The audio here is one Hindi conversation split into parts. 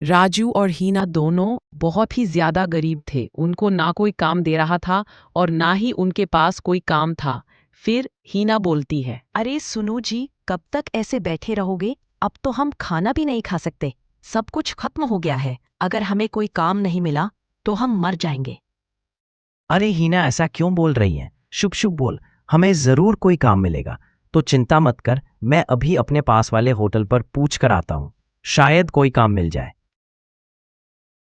राजू और हीना दोनों बहुत ही ज्यादा गरीब थे। उनको ना कोई काम दे रहा था और ना ही उनके पास कोई काम था। फिर हीना बोलती है। अरे सुनो जी, कब तक ऐसे बैठे रहोगे? अब तो हम खाना भी नहीं खा सकते। सब कुछ खत्म हो गया है। अगर हमें कोई काम नहीं मिला तो हम मर जाएंगे। अरे हीना, ऐसा क्यों बोल रही है? शुभ शुभ बोल। हमें जरूर कोई काम मिलेगा। तो चिंता मत कर, मैं अभी अपने पास वाले होटल पर पूछ कर आता हूँ। शायद कोई काम मिल जाए।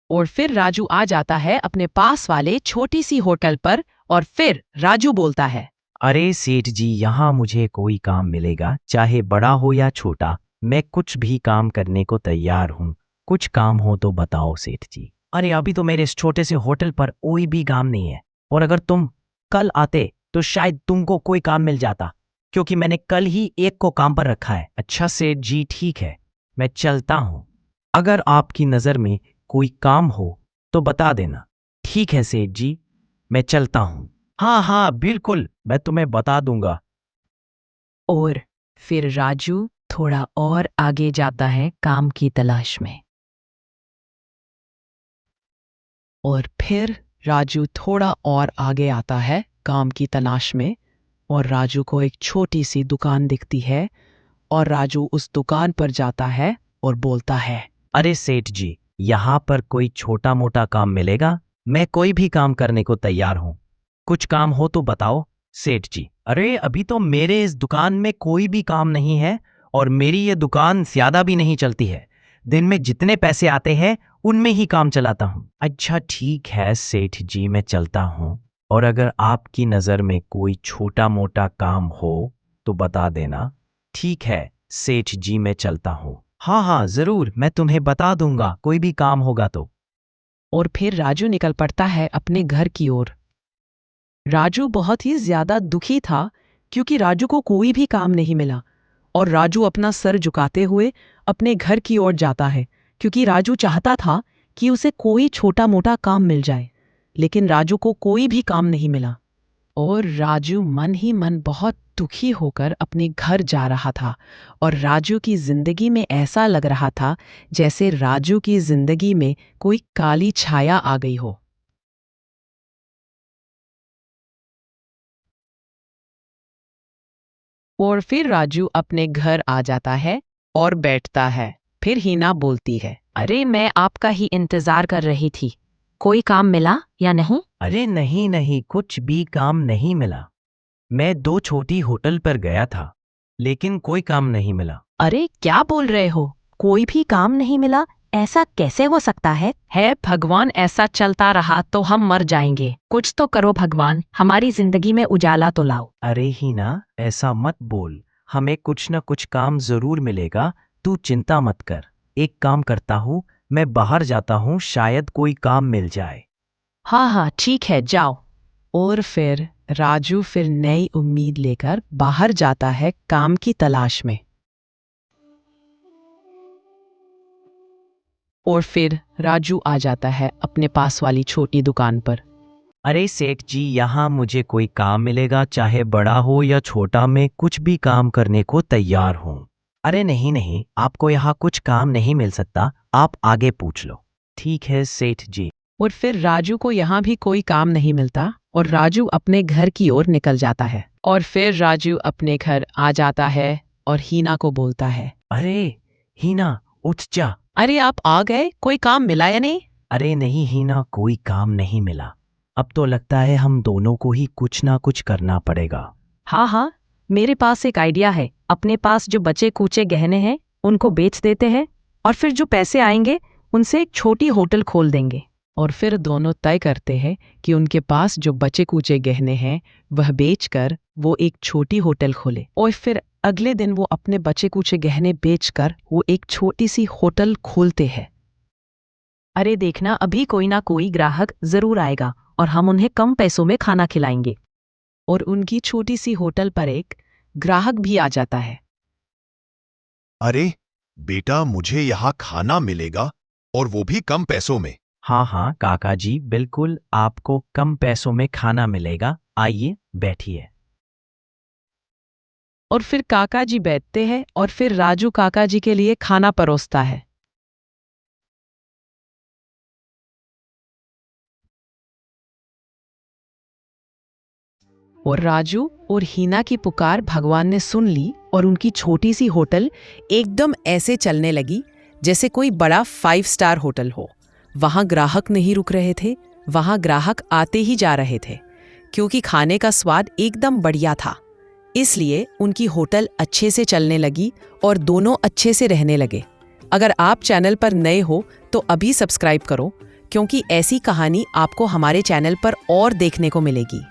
और फिर राजू आ जाता है अपने पास वाले छोटी सी होटल पर। और फिर राजू बोलता है। अरे सेठ जी, यहाँ मुझे कोई काम मिलेगा, चाहे बड़ा हो या छोटा। मैं कुछ भी काम करने को तैयार हूँ। कुछ काम हो तो बताओ सेठ जी। अरे अभी तो मेरे इस छोटे से होटल पर कोई भी काम नहीं है। और अगर तुम कल आते तो शायद तुमको कोई काम मिल जाता, क्योंकि मैंने कल ही एक को काम पर रखा है। अच्छा सेठ जी, ठीक है, मैं चलता हूँ। अगर आपकी नज़र में कोई काम हो तो बता देना। ठीक है सेठ जी, मैं चलता हूँ। हाँ हाँ बिल्कुल, मैं तुम्हें बता दूंगा। और फिर राजू थोड़ा और आगे जाता है काम की तलाश में। और फिर राजू थोड़ा और आगे आता है काम की तलाश में। और राजू को एक छोटी सी दुकान दिखती है। और राजू उस दुकान पर जाता है और बोलता है। अरे सेठ जी, यहाँ पर कोई छोटा मोटा काम मिलेगा? मैं कोई भी काम करने को तैयार हूँ। कुछ काम हो तो बताओ सेठ जी। अरे अभी तो मेरे इस दुकान में कोई भी काम नहीं है, और मेरी ये दुकान ज्यादा भी नहीं चलती है। दिन में जितने पैसे आते हैं उनमें ही काम चलाता हूँ। अच्छा ठीक है सेठ जी, मैं चलता हूँ। और अगर आपकी नज़र में कोई छोटा मोटा काम हो तो बता देना। ठीक है सेठ जी, मैं चलता हूँ। हाँ हाँ जरूर, मैं तुम्हें बता दूंगा कोई भी काम होगा तो। और फिर राजू निकल पड़ता है अपने घर की ओर। राजू बहुत ही ज्यादा दुखी था क्योंकि राजू को कोई भी काम नहीं मिला। और राजू अपना सर झुकाते हुए अपने घर की ओर जाता है क्योंकि राजू चाहता था कि उसे कोई छोटा मोटा काम मिल जाए। लेकिन राजू को कोई भी काम नहीं मिला। और राजू मन ही मन बहुत दुखी होकर अपने घर जा रहा था। और राजू की जिंदगी में ऐसा लग रहा था जैसे राजू की जिंदगी में कोई काली छाया आ गई हो। और फिर राजू अपने घर आ जाता है और बैठता है। फिर हीना बोलती है। अरे मैं आपका ही इंतजार कर रही थी। कोई काम मिला या नहीं? अरे नहीं नहीं, कुछ भी काम नहीं मिला। मैं दो छोटी होटल पर गया था, लेकिन कोई काम नहीं मिला। अरे क्या बोल रहे हो? कोई भी काम नहीं मिला? ऐसा कैसे हो सकता है? है भगवान, ऐसा चलता रहा तो हम मर जाएंगे। कुछ तो करो भगवान, हमारी जिंदगी में उजाला तो लाओ। अरे हीना, ऐसा मत बोल। हमें कुछ न कुछ काम जरूर मिलेगा। तू चिंता मत कर। एक काम करता हूँ, मैं बाहर जाता हूँ, शायद कोई काम मिल जाए। हाँ हाँ ठीक है, जाओ। और फिर राजू फिर नई उम्मीद लेकर बाहर जाता है काम की तलाश में। और फिर राजू आ जाता है अपने पास वाली छोटी दुकान पर। अरे सेठ जी, यहाँ मुझे कोई काम मिलेगा, चाहे बड़ा हो या छोटा। मैं कुछ भी काम करने को तैयार हूँ। अरे नहीं नहीं, आपको यहाँ कुछ काम नहीं मिल सकता। आप आगे पूछ लो। ठीक है सेठ जी। और फिर राजू को यहाँ भी कोई काम नहीं मिलता। और राजू अपने घर की ओर निकल जाता है। और फिर राजू अपने घर आ जाता है और हीना को बोलता है। अरे हीना, उठ जा। अरे आप आ गए, कोई काम मिला या नहीं? अरे नहीं हीना, कोई काम नहीं मिला। अब तो लगता है हम दोनों को ही कुछ ना कुछ करना पड़ेगा। हाँ हाँ, मेरे पास एक आइडिया है। अपने पास जो बचे कूचे गहने हैं उनको बेच देते हैं, और फिर जो पैसे आएंगे उनसे एक छोटी होटल खोल देंगे। और फिर दोनों तय करते हैं कि उनके पास जो बचे कूचे गहने हैं वह बेचकर वो एक छोटी होटल खोले। और फिर अगले दिन वो अपने बचे कूचे गहने बेचकर वो एक छोटी सी होटल खोलते हैं। अरे देखना, अभी कोई ना कोई ग्राहक जरूर आएगा और हम उन्हें कम पैसों में खाना खिलाएंगे। और उनकी छोटी सी होटल पर एक ग्राहक भी आ जाता है। अरे बेटा, मुझे यहाँ खाना मिलेगा और वो भी कम पैसों में। हाँ हाँ काका जी, बिल्कुल आपको कम पैसों में खाना मिलेगा। आइए बैठिए। और फिर काका जी बैठते हैं और फिर राजू काका जी के लिए खाना परोसता है। और राजू और हीना की पुकार भगवान ने सुन ली और उनकी छोटी सी होटल एकदम ऐसे चलने लगी जैसे कोई बड़ा 5 स्टार होटल हो। वहां ग्राहक नहीं रुक रहे थे, वहां ग्राहक आते ही जा रहे थे, क्योंकि खाने का स्वाद एकदम बढ़िया था। इसलिए उनकी होटल अच्छे से चलने लगी और दोनों अच्छे से रहने लगे। अगर आप चैनल पर नए हो तो अभी सब्सक्राइब करो, क्योंकि ऐसी कहानी आपको हमारे चैनल पर और देखने को मिलेगी।